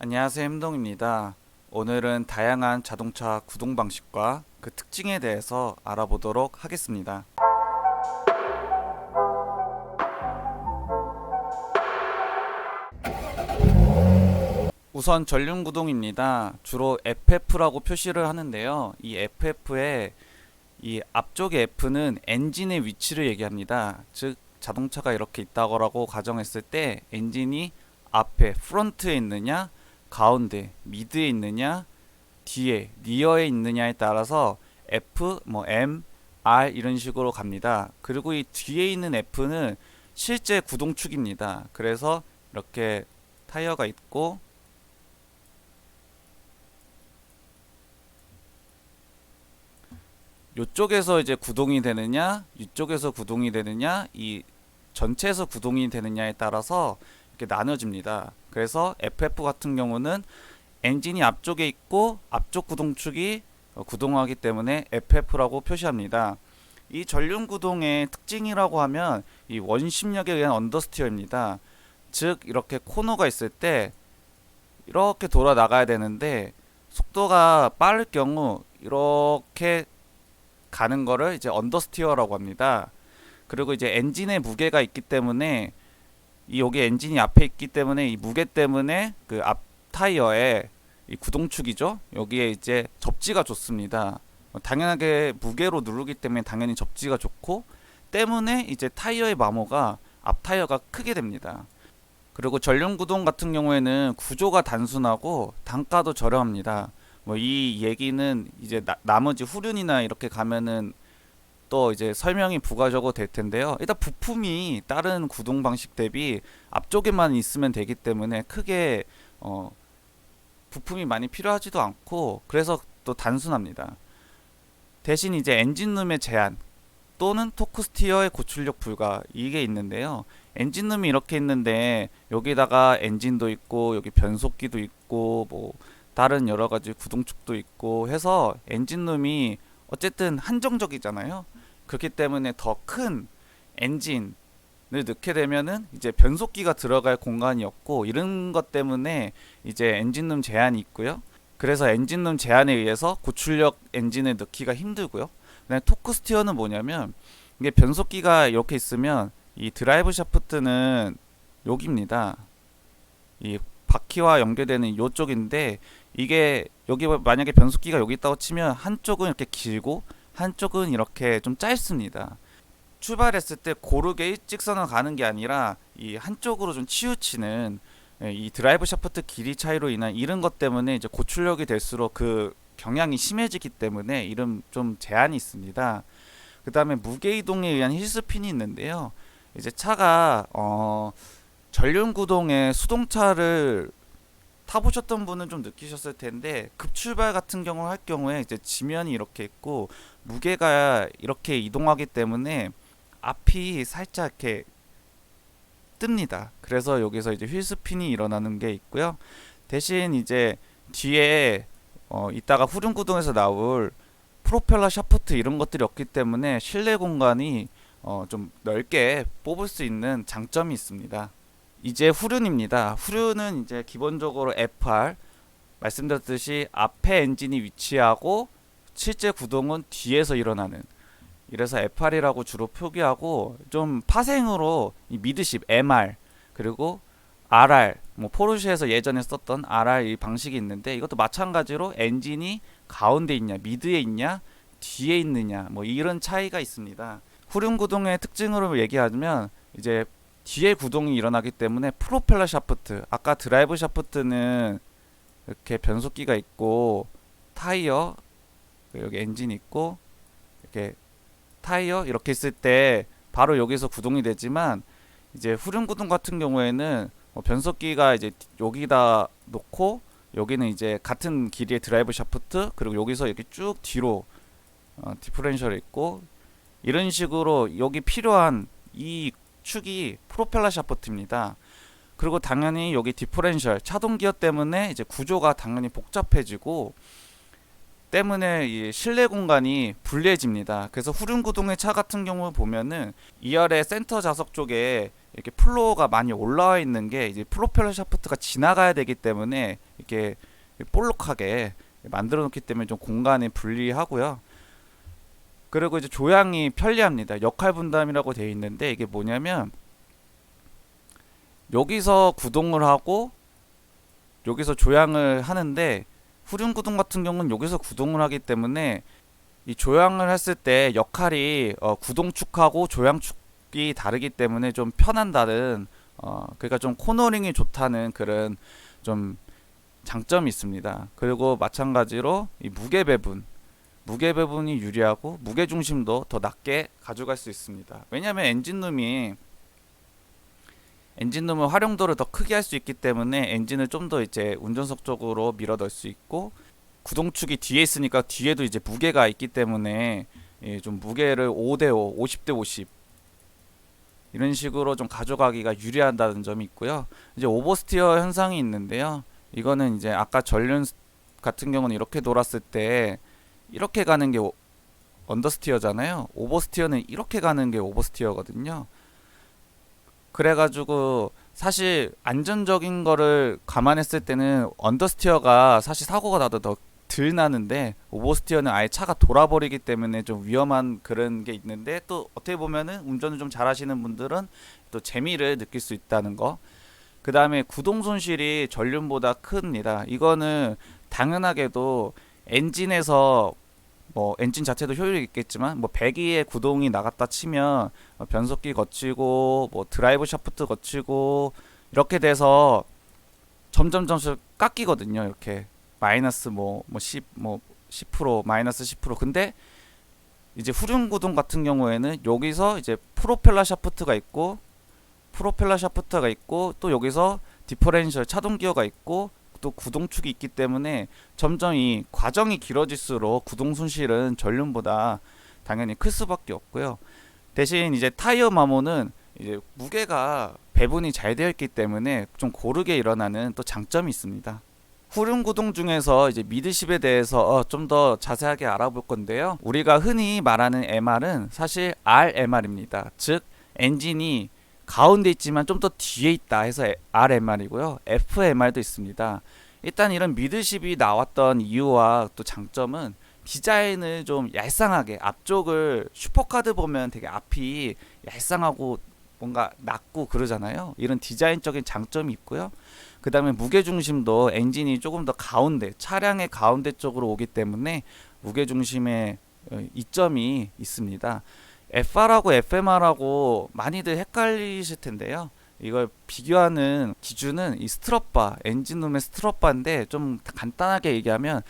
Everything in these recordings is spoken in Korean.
안녕하세요, 햄동입니다. 오늘은 다양한 자동차 구동 방식과 그 특징에 대해서 알아보도록 하겠습니다. 우선 전륜 구동입니다. 주로 FF라고 표시를 하는데요. 이 FF의 이 앞쪽의 F는 엔진의 위치를 얘기합니다. 즉 자동차가 이렇게 있다고 가정했을 때 엔진이 앞에 프론트에 있느냐, 가운데 미드에 있느냐, 뒤에 리어에 있느냐에 따라서 F, M, R 이런 식으로 갑니다. 그리고 이 뒤에 있는 F는 실제 구동축입니다. 그래서 이렇게 타이어가 있고 이쪽에서 이제 구동이 되느냐, 이쪽에서 구동이 되느냐, 이 전체에서 구동이 되느냐에 따라서 이렇게 나눠집니다. 그래서 FF 같은 경우는 엔진이 앞쪽에 있고 앞쪽 구동축이 구동하기 때문에 FF라고 표시합니다. 이 전륜 구동의 특징이라고 하면 이 원심력에 의한 언더스티어입니다. 즉 이렇게 코너가 있을 때 이렇게 돌아 나가야 되는데 속도가 빠를 경우 이렇게 가는 거를 이제 언더스티어라고 합니다. 그리고 이제 엔진의 무게가 있기 때문에 이 여기 엔진이 앞에 있기 때문에 이 무게 때문에 그 앞 타이어에 이 구동축이죠. 여기에 이제 접지가 좋습니다. 당연하게 무게로 누르기 때문에 당연히 접지가 좋고 때문에 이제 타이어의 마모가 앞 타이어가 크게 됩니다. 그리고 전륜 구동 같은 경우에는 구조가 단순하고 단가도 저렴합니다. 뭐 이 얘기는 이제 나머지 후륜이나 이렇게 가면은 또 이제 설명이 부가적으로 될 텐데요. 일단 부품이 다른 구동 방식 대비 앞쪽에만 있으면 되기 때문에 크게 부품이 많이 필요하지도 않고 그래서 또 단순합니다. 대신 이제 엔진룸의 제한 또는 토크 스티어의 고출력 불가 이게 있는데요. 엔진룸이 이렇게 있는데 여기다가 엔진도 있고 여기 변속기도 있고 뭐 다른 여러 가지 구동축도 있고 해서 엔진룸이 어쨌든 한정적이잖아요. 그렇기 때문에 더 큰 엔진을 넣게 되면은 이제 변속기가 들어갈 공간이 없고 이런 것 때문에 이제 엔진룸 제한이 있고요. 그래서 엔진룸 제한에 의해서 고출력 엔진을 넣기가 힘들고요. 그다음에 토크 스티어는 뭐냐면 이게 변속기가 이렇게 있으면 이 드라이브 샤프트는 여기입니다. 이 바퀴와 연결되는 이쪽인데 이게 여기 만약에 변속기가 여기 있다고 치면 한쪽은 이렇게 길고 한쪽은 이렇게 좀 짧습니다. 출발했을 때 고르게 일직선을 가는 게 아니라 이 한쪽으로 좀 치우치는 이 드라이브 샤프트 길이 차이로 인한 이런 것 때문에 이제 고출력이 될수록 그 경향이 심해지기 때문에 이런 좀 제한이 있습니다. 그 다음에 무게 이동에 의한 힐스핀이 있는데요. 이제 차가 전륜 구동의 수동차를 타보셨던 분은 좀 느끼셨을 텐데 급출발 같은 경우 할 경우에 이제 지면이 이렇게 있고 무게가 이렇게 이동하기 때문에 앞이 살짝 이렇게 뜹니다. 그래서 여기서 이제 휠스핀이 일어나는 게 있고요. 대신 이제 뒤에 이따가 후륜 구동에서 나올 프로펠러 샤프트 이런 것들이 없기 때문에 실내 공간이 좀 넓게 뽑을 수 있는 장점이 있습니다. 이제 후륜입니다. 후륜은 이제 기본적으로 FR 말씀드렸듯이 앞에 엔진이 위치하고 실제 구동은 뒤에서 일어나는 이래서 FR이라고 주로 표기하고 좀 파생으로 이 미드십 MR 그리고 RR 뭐 포르쉐에서 예전에 썼던 RR 이 방식이 있는데 이것도 마찬가지로 엔진이 가운데 있냐 미드에 있냐 뒤에 있느냐 뭐 이런 차이가 있습니다. 후륜 구동의 특징으로 얘기하면 이제 뒤에 구동이 일어나기 때문에 프로펠러 샤프트 아까 드라이브 샤프트는 이렇게 변속기가 있고 타이어 여기 엔진 있고 이렇게 타이어 이렇게 있을 때 바로 여기서 구동이 되지만 이제 후륜 구동 같은 경우에는 변속기가 이제 여기다 놓고 여기는 이제 같은 길이의 드라이브 샤프트 그리고 여기서 이렇게 쭉 뒤로 디퍼렌셜이 있고 이런 식으로 여기 필요한 이 축이 프로펠러 샤프트입니다. 그리고 당연히 여기 디퍼렌셜 차동 기어 때문에 이제 구조가 당연히 복잡해지고 때문에 이 실내 공간이 불리해집니다. 그래서 후륜 구동의 차 같은 경우 보면은 2열의 센터 좌석 쪽에 이렇게 플로어가 많이 올라와 있는 게 이제 프로펠러 샤프트가 지나가야 되기 때문에 이렇게 볼록하게 만들어 놓기 때문에 좀 공간이 불리하고요. 그리고 이제 조향이 편리합니다. 역할 분담이라고 되어 있는데 이게 뭐냐면 여기서 구동을 하고 여기서 조향을 하는데 후륜 구동 같은 경우는 여기서 구동을 하기 때문에 이 조향을 했을 때 역할이 구동축하고 조향축이 다르기 때문에 좀 편한다는 그러니까 좀 코너링이 좋다는 그런 좀 장점이 있습니다. 그리고 마찬가지로 이 무게 배분이 유리하고 무게 중심도 더 낮게 가져갈 수 있습니다. 왜냐하면 엔진룸은 활용도를 더 크게 할 수 있기 때문에 엔진을 좀 더 이제 운전석 쪽으로 밀어 넣을 수 있고 구동축이 뒤에 있으니까 뒤에도 이제 무게가 있기 때문에 좀 무게를 5대5, 50대50 이런 식으로 좀 가져가기가 유리하다는 점이 있고요. 이제 오버스티어 현상이 있는데요. 이거는 이제 아까 전륜 같은 경우는 이렇게 돌았을 때 이렇게 가는 게 언더스티어잖아요. 오버스티어는 이렇게 가는 게 오버스티어거든요. 그래가지고 사실 안전적인 거를 감안했을 때는 언더스티어가 사실 사고가 나도 더 덜 나는데 오버스티어는 아예 차가 돌아버리기 때문에 좀 위험한 그런 게 있는데 또 어떻게 보면은 운전을 좀 잘하시는 분들은 또 재미를 느낄 수 있다는 거. 그 다음에 구동 손실이 전륜보다 큽니다. 이거는 당연하게도 엔진에서 뭐 엔진 자체도 효율이 있겠지만 뭐 배기에 구동이 나갔다 치면 변속기 거치고 뭐 드라이브 샤프트 거치고 이렇게 돼서 점점 깎이거든요. 이렇게 마이너스 뭐10% 마이너스 10%. 근데 이제 후륜 구동 같은 경우에는 여기서 이제 프로펠러 샤프트가 있고 또 여기서 디퍼렌셜 차동 기어가 있고 또 구동축이 있기 때문에 점점 이 과정이 길어질수록 구동 손실은 전륜보다 당연히 클 수밖에 없고요. 대신 이제 타이어 마모는 이제 무게가 배분이 잘 되어 있기 때문에 좀 고르게 일어나는 또 장점이 있습니다. 후륜 구동 중에서 이제 미드십에 대해서 좀 더 자세하게 알아볼 건데요. 우리가 흔히 말하는 MR은 사실 RMR입니다. 즉 엔진이 가운데 있지만 좀 더 뒤에 있다 해서 RMR이고요. FMR도 있습니다. 일단 이런 미드십이 나왔던 이유와 또 장점은 디자인을 좀 얄쌍하게 앞쪽을 슈퍼카드 보면 되게 앞이 얄쌍하고 뭔가 낮고 그러잖아요. 이런 디자인적인 장점이 있고요. 그 다음에 무게중심도 엔진이 조금 더 가운데 차량의 가운데 쪽으로 오기 때문에 무게중심의 이점이 있습니다. FR하고 FMR하고 많이들 헷갈리실 텐데요. 이걸 비교하는 기준은 이 스트럿바, 엔진룸의 스트럿바인데 좀 간단하게 얘기하면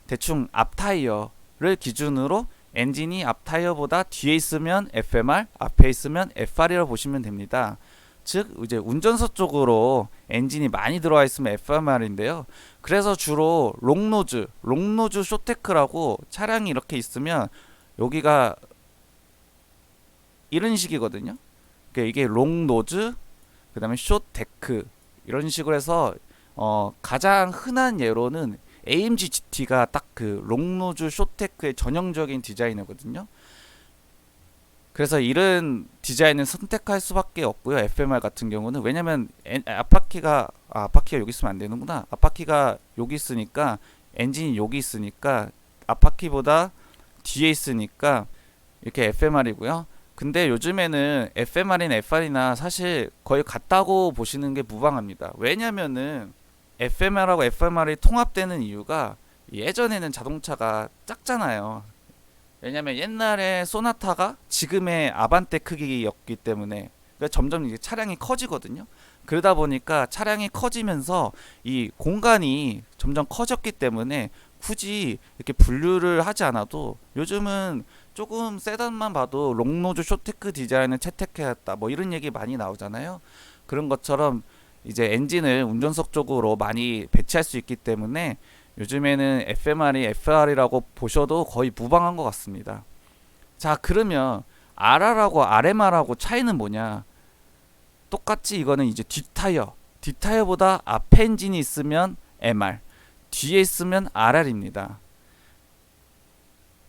대충 앞 타이어를 기준으로 엔진이 앞 타이어보다 뒤에 있으면 FMR, 앞에 있으면 FR이라고 보시면 됩니다. 즉 이제 운전석 쪽으로 엔진이 많이 들어와 있으면 FMR인데요. 그래서 주로 롱노즈 쇼테크라고 차량이 이렇게 있으면 여기가 이런 식이거든요. 그러니까 이게 롱노즈, 그 다음에 쇼테크 이런 식으로 해서 가장 흔한 예로는 AMG GT가 딱 그 롱노즈 쇼테크의 전형적인 디자이너거든요. 그래서 이런 디자인을 선택할 수밖에 없고요. FMR 같은 경우는 왜냐면 앞바퀴가 여기 있으면 안 되는구나. 앞바퀴가 여기 있으니까 엔진이 여기 있으니까 앞바퀴보다 뒤에 있으니까 이렇게 FMR이고요. 근데 요즘에는 FMR이나 FR이나 사실 거의 같다고 보시는 게 무방합니다. 왜냐면은 FMR하고 FMR이 통합되는 이유가 예전에는 자동차가 작잖아요. 왜냐면 옛날에 소나타가 지금의 아반떼 크기였기 때문에 그러니까 점점 이제 차량이 커지거든요. 그러다 보니까 차량이 커지면서 이 공간이 점점 커졌기 때문에 굳이 이렇게 분류를 하지 않아도 요즘은 조금 세단만 봐도 롱노즈 쇼테크 디자인을 채택해왔다 뭐 이런 얘기 많이 나오잖아요. 그런 것처럼 이제 엔진을 운전석 쪽으로 많이 배치할 수 있기 때문에 요즘에는 FMR이 FR이라고 보셔도 거의 무방한 것 같습니다. 자, 그러면 RR하고 RMR하고 차이는 뭐냐? 똑같이 이거는 이제 뒷타이어보다 앞에 엔진이 있으면 MR, 뒤에 있으면 RR입니다.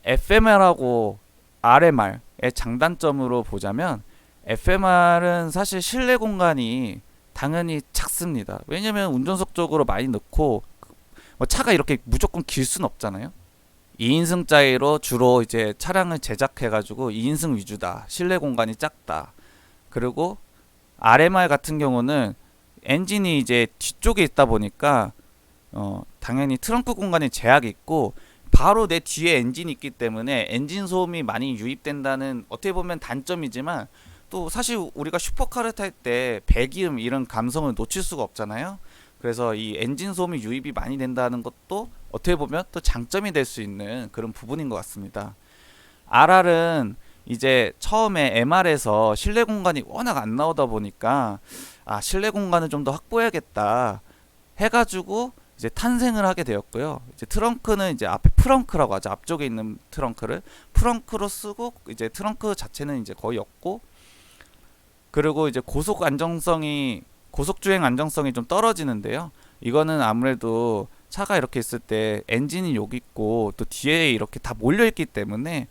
FMR하고 RMR의 장단점으로 보자면 FMR은 사실 실내 공간이 당연히 작습니다. 왜냐면 운전석 쪽으로 많이 넣고 뭐 차가 이렇게 무조건 길 수는 없잖아요. 2인승짜리로 주로 이제 차량을 제작해가지고 2인승 위주다. 실내 공간이 작다. 그리고 RMR 같은 경우는 엔진이 이제 뒤쪽에 있다 보니까 당연히 트렁크 공간에 제약이 있고 바로 내 뒤에 엔진이 있기 때문에 엔진 소음이 많이 유입된다는 어떻게 보면 단점이지만 또 사실 우리가 슈퍼카를 탈 때 배기음 이런 감성을 놓칠 수가 없잖아요. 그래서 이 엔진 소음이 유입이 많이 된다는 것도 어떻게 보면 또 장점이 될 수 있는 그런 부분인 것 같습니다. RR은 이제 처음에 MR에서 실내 공간이 워낙 안 나오다 보니까 실내 공간을 좀 더 확보해야겠다 해가지고 이제 탄생을 하게 되었고요. 이제 트렁크는 이제 앞에 프렁크라고 하죠. 앞쪽에 있는 트렁크를 프렁크로 쓰고 이제 트렁크 자체는 이제 거의 없고, 그리고 이제 고속 주행 안정성이 좀 떨어지는데요. 이거는 아무래도 차가 이렇게 있을 때 엔진이 여기 있고 또 뒤에 이렇게 다 몰려 있기 때문에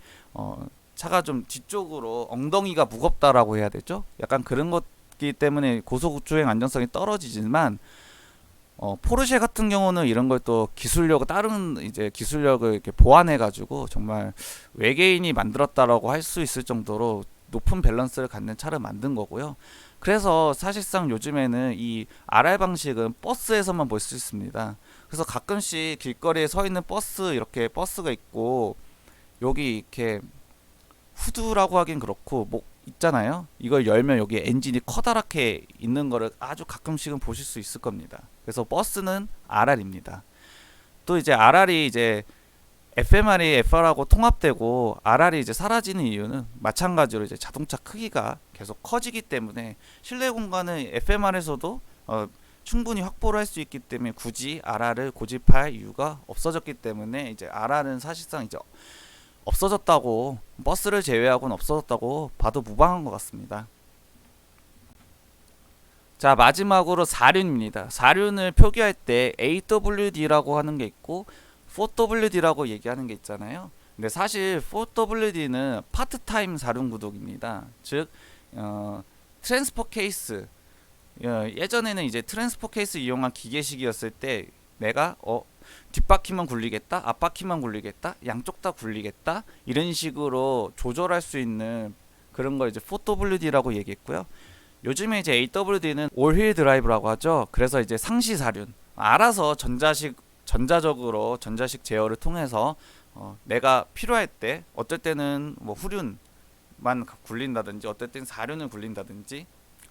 차가 좀 뒤쪽으로 엉덩이가 무겁다라고 해야 되죠. 약간 그런 것기 때문에 고속 주행 안정성이 떨어지지만 포르쉐 같은 경우는 이런 걸 또 다른 이제 기술력을 이렇게 보완해 가지고 정말 외계인이 만들었다라고 할 수 있을 정도로 높은 밸런스를 갖는 차를 만든 거고요. 그래서 사실상 요즘에는 이 RR 방식은 버스에서만 볼 수 있습니다. 그래서 가끔씩 길거리에 서 있는 이렇게 버스가 있고 여기 이렇게 후드라고 하긴 그렇고 뭐 있잖아요. 이걸 열면 여기 엔진이 커다랗게 있는 거를 아주 가끔씩은 보실 수 있을 겁니다. 그래서 버스는 RR입니다. 또 이제 RR이 이제 FMR이 FR하고 통합되고 RR이 이제 사라지는 이유는 마찬가지로 이제 자동차 크기가 계속 커지기 때문에 실내 공간은 FMR에서도 충분히 확보를 할 수 있기 때문에 굳이 RR을 고집할 이유가 없어졌기 때문에 이제 RR은 사실상 이제 없어졌다고, 버스를 제외하고는 없어졌다고 봐도 무방한 것 같습니다. 자, 마지막으로 4륜입니다. 4륜을 표기할 때 AWD라고 하는 게 있고 4WD라고 얘기하는 게 있잖아요. 근데 사실 4WD는 파트타임 4륜 구동입니다. 즉 트랜스퍼 케이스, 예전에는 이제 트랜스퍼 케이스 이용한 기계식이었을 때 내가 뒷바퀴만 굴리겠다, 앞바퀴만 굴리겠다, 양쪽 다 굴리겠다 이런 식으로 조절할 수 있는 그런 걸 이제 4WD라고 얘기했고요. 요즘에 이제 AWD는 올휠 드라이브라고 하죠. 그래서 이제 상시 4륜, 알아서 전자적으로 전자식 제어를 통해서 내가 필요할 때 어떨 때는 뭐 후륜만 굴린다든지 어떨 때는 4륜을 굴린다든지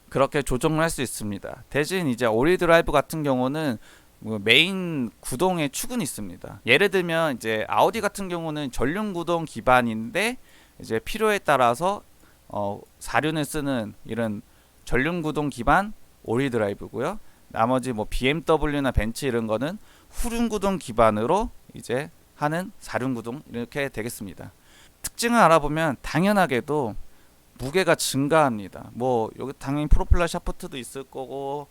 그렇게 조정을 할 수 있습니다. 대신 이제 올휠 드라이브 같은 경우는 메인 구동의 축은 있습니다. 예를 들면 이제 아우디 같은 경우는 전륜 구동 기반인데 이제 필요에 따라서 4륜을 쓰는 이런 전륜 구동 기반 올휠 드라이브고요. 나머지 뭐 BMW나 벤츠 이런 거는 후륜 구동 기반으로 이제 하는 4륜 구동 이렇게 되겠습니다. 특징을 알아보면 당연하게도 무게가 증가합니다. 뭐 여기 당연히 프로펠러 샤프트도 있을 거고,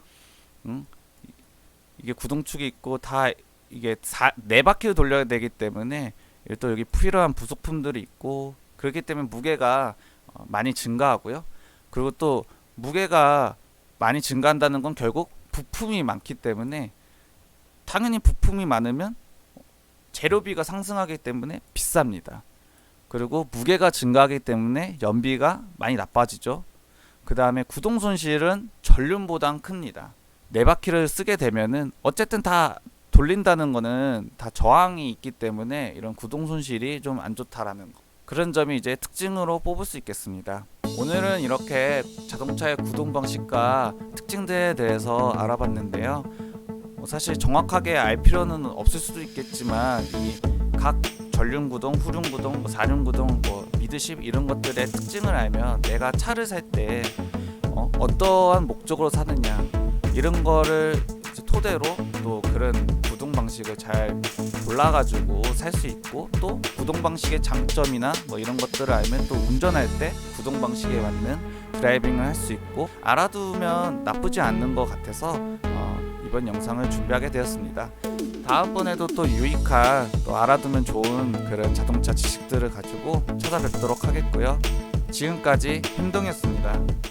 이게 구동축이 있고 다 이게 4바퀴를 돌려야 되기 때문에 또 여기 필요한 부속품들이 있고 그렇기 때문에 무게가 많이 증가하고요. 그리고 또 무게가 많이 증가한다는 건 결국 부품이 많기 때문에 당연히 부품이 많으면 재료비가 상승하기 때문에 비쌉니다. 그리고 무게가 증가하기 때문에 연비가 많이 나빠지죠. 그 다음에 구동 손실은 전륜보단 큽니다. 4바퀴를 쓰게 되면은 어쨌든 다 돌린다는 거는 다 저항이 있기 때문에 이런 구동 손실이 좀 안 좋다라는 거, 그런 점이 이제 특징으로 뽑을 수 있겠습니다. 오늘은 이렇게 자동차의 구동 방식과 특징들에 대해서 알아봤는데요. 사실 정확하게 알 필요는 없을 수도 있겠지만 이 각 전륜 구동, 후륜 구동, 4륜 구동, 미드십 이런 것들의 특징을 알면 내가 차를 살 때 어떠한 목적으로 사느냐 이런 거를 토대로 또 그런 구동 방식을 잘 골라가지고 살 수 있고, 또 구동 방식의 장점이나 뭐 이런 것들을 알면 또 운전할 때 구동 방식에 맞는 드라이빙을 할 수 있고 알아두면 나쁘지 않는 것 같아서 이번 영상을 준비하게 되었습니다. 다음번에도 또 유익한, 또 알아두면 좋은 그런 자동차 지식들을 가지고 찾아뵙도록 하겠고요. 지금까지 행동이었습니다.